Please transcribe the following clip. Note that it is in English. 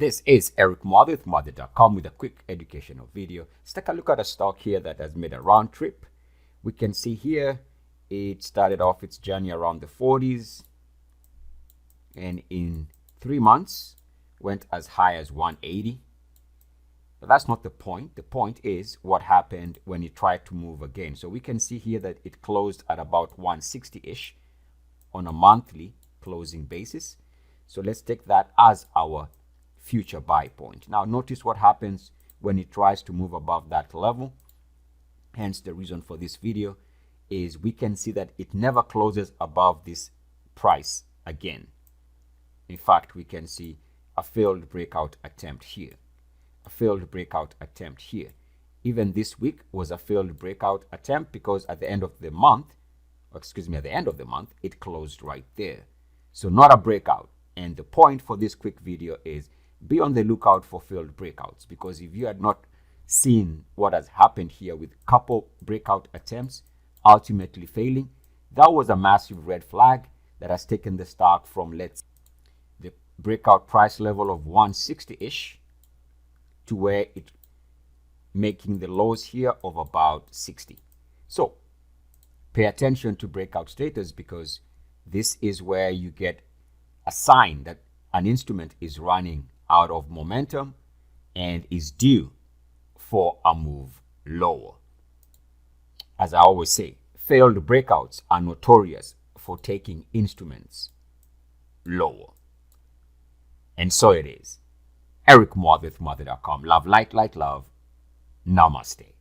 This is Eric Mother with Mother.com with a quick educational video. Let's take a look at a stock here that has made a round trip. We can see here it started off its journey around the 40s and in 3 months went as high as 180. But that's not the point. The point is what happened when it tried to move again. So we can see here that it closed at about 160-ish on a monthly closing basis. So let's take that as our future buy point. Now notice what happens when it tries to move above that level. Hence the reason for this video is we can see that it never closes above this price again. In fact, we can see a failed breakout attempt here, a failed breakout attempt here. Even this week was a failed breakout attempt because at the end of the month, it closed right there. So not a breakout. And the point for this quick video is be on the lookout for failed breakouts, because if you had not seen what has happened here with couple breakout attempts ultimately failing, that was a massive red flag that has taken the stock from, let's say, the breakout price level of 160-ish to where it making the lows here of about 60. So pay attention to breakout status, because this is where you get a sign that an instrument is running out of momentum and is due for a move lower. As I always say, failed breakouts are notorious for taking instruments lower. And so it is. Eric Moore with Mother.com. Love, like, love. Namaste.